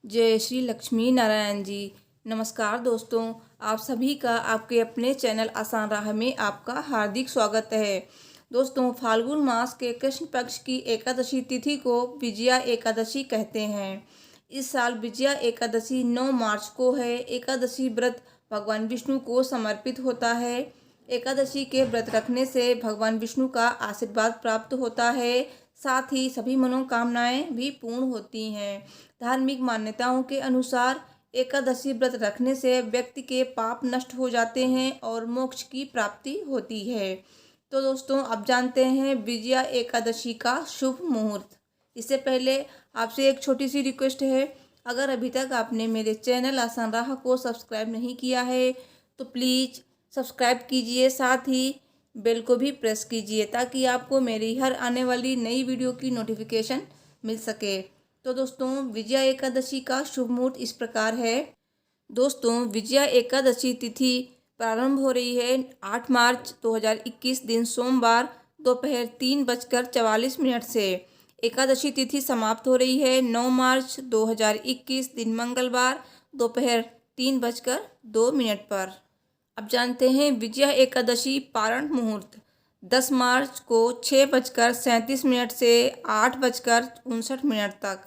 जय श्री लक्ष्मी नारायण जी। नमस्कार दोस्तों, आप सभी का आपके अपने चैनल आसान राह में आपका हार्दिक स्वागत है। दोस्तों, फाल्गुन मास के कृष्ण पक्ष की एकादशी तिथि को विजया एकादशी कहते हैं। इस साल विजया एकादशी 9 मार्च को है। एकादशी व्रत भगवान विष्णु को समर्पित होता है। एकादशी के व्रत रखने से भगवान विष्णु का आशीर्वाद प्राप्त होता है, साथ ही सभी मनोकामनाएं भी पूर्ण होती हैं। धार्मिक मान्यताओं के अनुसार एकादशी व्रत रखने से व्यक्ति के पाप नष्ट हो जाते हैं और मोक्ष की प्राप्ति होती है। तो दोस्तों, अब जानते हैं विजया एकादशी का शुभ मुहूर्त। इससे पहले आपसे एक छोटी सी रिक्वेस्ट है, अगर अभी तक आपने मेरे चैनल आसान राह को सब्सक्राइब नहीं किया है तो प्लीज़ सब्सक्राइब कीजिए, साथ ही बेल को भी प्रेस कीजिए ताकि आपको मेरी हर आने वाली नई वीडियो की नोटिफिकेशन मिल सके। तो दोस्तों, विजया एकादशी का शुभ मुहूर्त इस प्रकार है। दोस्तों, विजया एकादशी तिथि प्रारंभ हो रही है 8 मार्च 2021 दिन सोमवार दोपहर 3:44 से। एकादशी तिथि समाप्त हो रही है 9 मार्च 2021 दिन मंगलवार दोपहर 3:02 पर। अब जानते हैं विजया एकादशी पारण मुहूर्त 10 मार्च को 6:37 से 8:59 तक।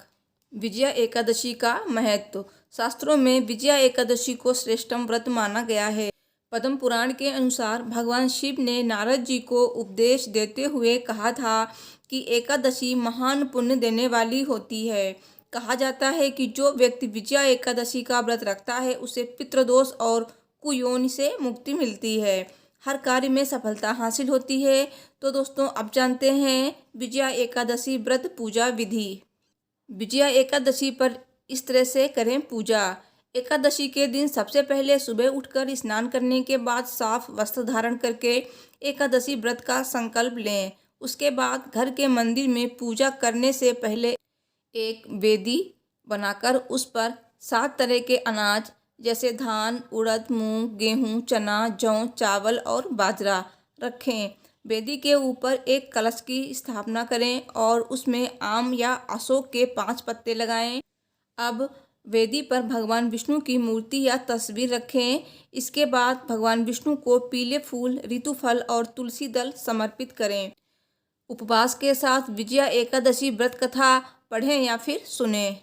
विजया एकादशी का महत्व। शास्त्रों में विजया एकादशी को श्रेष्ठतम व्रत माना गया है। पद्म पुराण के अनुसार भगवान शिव ने नारद जी को उपदेश देते हुए कहा था कि एकादशी महान पुण्य देने वाली होती है। कहा जाता है कि जो व्यक्ति विजया एकादशी का व्रत रखता है उसे पितृदोष और कुयोनि से मुक्ति मिलती है, हर कार्य में सफलता हासिल होती है। तो दोस्तों, अब जानते हैं विजया एकादशी व्रत पूजा विधि। विजया एकादशी पर इस तरह से करें पूजा। एकादशी के दिन सबसे पहले सुबह उठकर स्नान करने के बाद साफ वस्त्र धारण करके एकादशी व्रत का संकल्प लें। उसके बाद घर के मंदिर में पूजा करने से पहले एक वेदी बनाकर उस पर 7 तरह के अनाज जैसे धान, उड़द, मूंग, गेहूं, चना, जौ, चावल और बाजरा रखें। वेदी के ऊपर एक कलश की स्थापना करें और उसमें आम या अशोक के 5 पत्ते लगाएं। अब वेदी पर भगवान विष्णु की मूर्ति या तस्वीर रखें। इसके बाद भगवान विष्णु को पीले फूल, ऋतुफल और तुलसी दल समर्पित करें। उपवास के साथ विजया एकादशी व्रत कथा पढ़ें या फिर सुनें।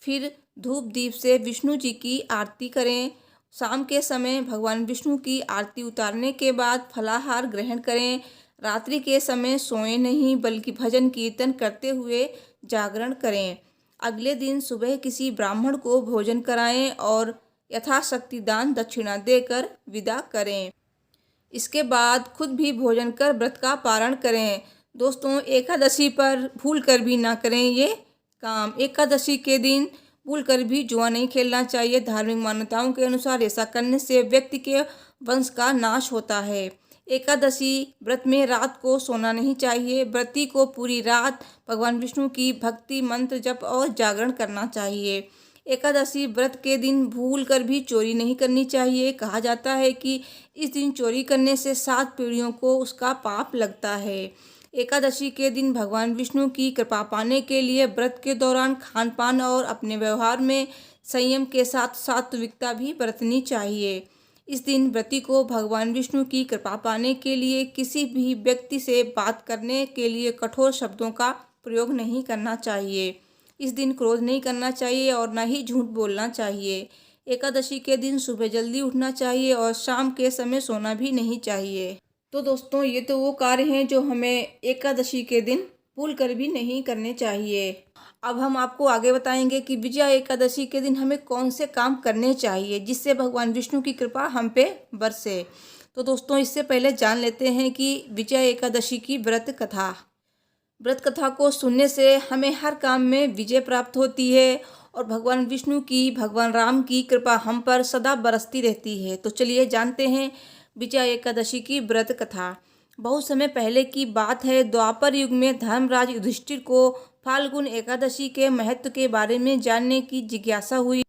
फिर धूप दीप से विष्णु जी की आरती करें। शाम के समय भगवान विष्णु की आरती उतारने के बाद फलाहार ग्रहण करें। रात्रि के समय सोएं नहीं बल्कि भजन कीर्तन करते हुए जागरण करें। अगले दिन सुबह किसी ब्राह्मण को भोजन कराएं और यथाशक्ति दान दक्षिणा देकर विदा करें। इसके बाद खुद भी भोजन कर व्रत का पारण करें। दोस्तों, एकादशी पर भूल कर भी ना करें ये काम। एकादशी के दिन भूल कर भी जुआ नहीं खेलना चाहिए। धार्मिक मान्यताओं के अनुसार ऐसा करने से व्यक्ति के वंश का नाश होता है। एकादशी व्रत में रात को सोना नहीं चाहिए। व्रती को पूरी रात भगवान विष्णु की भक्ति, मंत्र जप और जागरण करना चाहिए। एकादशी व्रत के दिन भूल कर भी चोरी नहीं करनी चाहिए। कहा जाता है कि इस दिन चोरी करने से 7 पीढ़ियों को उसका पाप लगता है। एकादशी के दिन भगवान विष्णु की कृपा पाने के लिए व्रत के दौरान खान पान और अपने व्यवहार में संयम के साथ सात्विकता भी बरतनी चाहिए। इस दिन व्रती को भगवान विष्णु की कृपा पाने के लिए किसी भी व्यक्ति से बात करने के लिए कठोर शब्दों का प्रयोग नहीं करना चाहिए। इस दिन क्रोध नहीं करना चाहिए और न ही झूठ बोलना चाहिए। एकादशी के दिन सुबह जल्दी उठना चाहिए और शाम के समय सोना भी नहीं चाहिए। तो दोस्तों, ये तो वो कार्य हैं जो हमें एकादशी के दिन भूल कर भी नहीं करने चाहिए। अब हम आपको आगे बताएंगे कि विजया एकादशी के दिन हमें कौन से काम करने चाहिए जिससे भगवान विष्णु की कृपा हम पे बरसे। तो दोस्तों, इससे पहले जान लेते हैं कि विजया एकादशी की व्रत कथा। व्रत कथा को सुनने से हमें हर काम में विजय प्राप्त होती है और भगवान विष्णु की, भगवान राम की कृपा हम पर सदा बरसती रहती है। तो चलिए जानते हैं विजया एकादशी की व्रत कथा। बहुत समय पहले की बात है। द्वापर युग में धर्मराज युधिष्ठिर को फाल्गुन एकादशी के महत्व के बारे में जानने की जिज्ञासा हुई।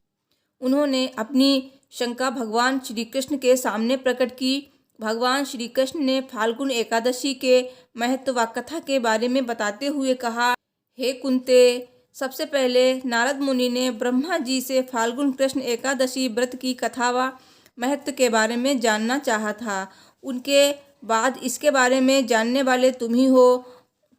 उन्होंने अपनी शंका भगवान श्री कृष्ण के सामने प्रकट की। भगवान श्री कृष्ण ने फाल्गुन एकादशी के महत्व व कथा के बारे में बताते हुए कहा, हे कुंते, सबसे पहले नारद मुनि ने ब्रह्मा जी से फाल्गुन कृष्ण एकादशी व्रत की कथा व महत्व के बारे में जानना चाहा था। उनके बाद इसके बारे में जानने वाले तुम ही हो।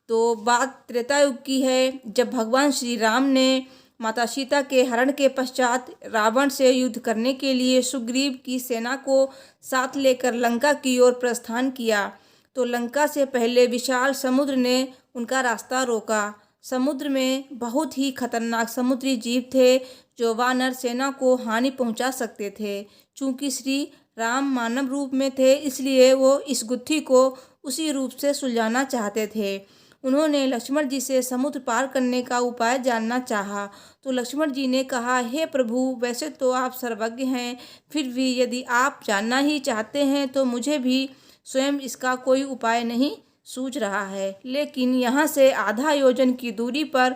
तो बात त्रेता युग की है, जब भगवान श्री राम ने माता सीता के हरण के पश्चात रावण से युद्ध करने के लिए सुग्रीव की सेना को साथ लेकर लंका की ओर प्रस्थान किया। तो लंका से पहले विशाल समुद्र ने उनका रास्ता रोका। समुद्र में बहुत ही खतरनाक समुद्री जीव थे जो वानर सेना को हानि पहुंचा सकते थे। चूंकि श्री राम मानव रूप में थे, इसलिए वो इस गुत्थी को उसी रूप से सुलझाना चाहते थे। उन्होंने लक्ष्मण जी से समुद्र पार करने का उपाय जानना चाहा। तो लक्ष्मण जी ने कहा, हे प्रभु, वैसे तो आप सर्वज्ञ हैं, फिर भी यदि आप जानना ही चाहते हैं तो मुझे भी स्वयं इसका कोई उपाय नहीं सूझ रहा है। लेकिन यहाँ से आधा योजन की दूरी पर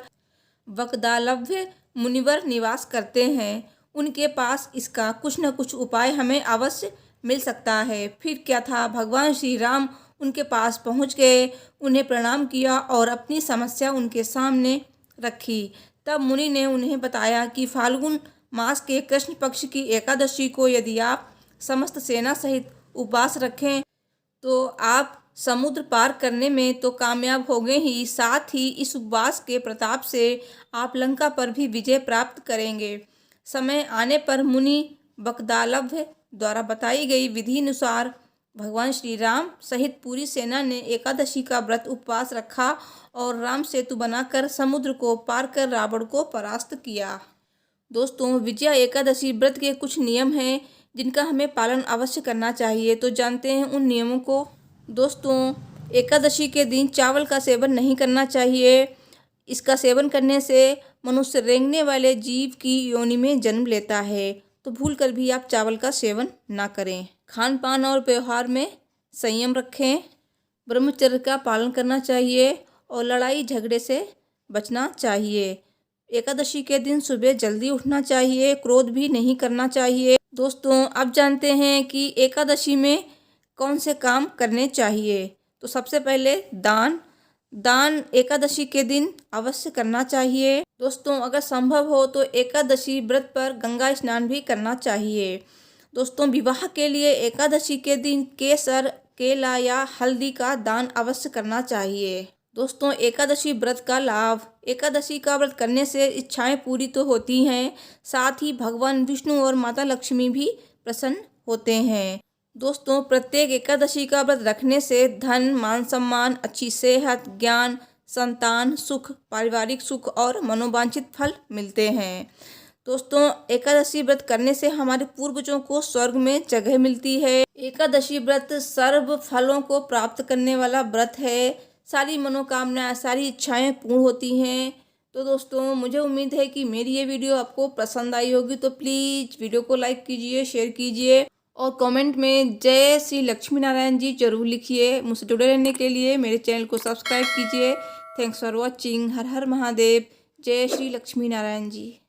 वक्दालभ्य मुनिवर निवास करते हैं, उनके पास इसका कुछ न कुछ उपाय हमें अवश्य मिल सकता है। फिर क्या था, भगवान श्री राम उनके पास पहुँच गए, उन्हें प्रणाम किया और अपनी समस्या उनके सामने रखी। तब मुनि ने उन्हें बताया कि फाल्गुन मास के कृष्ण पक्ष की एकादशी को यदि आप समस्त सेना सहित उपवास रखें तो आप समुद्र पार करने में तो कामयाब होंगे ही, साथ ही इस उपवास के प्रताप से आप लंका पर भी विजय प्राप्त करेंगे। समय आने पर मुनि वक्दालभ्य द्वारा बताई गई विधि अनुसार भगवान श्री राम सहित पूरी सेना ने एकादशी का व्रत उपवास रखा और राम सेतु बनाकर समुद्र को पार कर रावण को परास्त किया। दोस्तों, विजया एकादशी व्रत के कुछ नियम हैं जिनका हमें पालन अवश्य करना चाहिए। तो जानते हैं उन नियमों को। दोस्तों, एकादशी के दिन चावल का सेवन नहीं करना चाहिए। इसका सेवन करने से मनुष्य रेंगने वाले जीव की योनि में जन्म लेता है। तो भूल कर भी आप चावल का सेवन ना करें। खान पान और व्यवहार में संयम रखें। ब्रह्मचर्य का पालन करना चाहिए और लड़ाई झगड़े से बचना चाहिए। एकादशी के दिन सुबह जल्दी उठना चाहिए, क्रोध भी नहीं करना चाहिए। दोस्तों, अब जानते हैं कि एकादशी में कौन से काम करने चाहिए। तो सबसे पहले दान एकादशी के दिन अवश्य करना चाहिए। दोस्तों, अगर संभव हो तो एकादशी व्रत पर गंगा स्नान भी करना चाहिए। दोस्तों, विवाह के लिए एकादशी के दिन केसर, केला या हल्दी का दान अवश्य करना चाहिए। दोस्तों, एकादशी व्रत का लाभ। एकादशी का व्रत करने से इच्छाएं पूरी तो होती हैं, साथ ही भगवान विष्णु और माता लक्ष्मी भी प्रसन्न होते हैं। दोस्तों, प्रत्येक एकादशी का व्रत रखने से धन, मान सम्मान, अच्छी सेहत, ज्ञान, संतान, सुख, पारिवारिक सुख और मनोवांछित फल मिलते हैं। दोस्तों, एकादशी व्रत करने से हमारे पूर्वजों को स्वर्ग में जगह मिलती है। एकादशी व्रत सर्व फलों को प्राप्त करने वाला व्रत है। सारी मनोकामनाएं, सारी इच्छाएं पूर्ण होती हैं। तो दोस्तों, मुझे उम्मीद है कि मेरी ये वीडियो आपको पसंद आई होगी। तो प्लीज़ वीडियो को लाइक कीजिए, शेयर कीजिए और कमेंट में जय श्री लक्ष्मी नारायण जी जरूर लिखिए। मुझसे जुड़े रहने के लिए मेरे चैनल को सब्सक्राइब कीजिए। Thanks for watching. हर हर महादेव। जय श्री लक्ष्मी नारायण जी।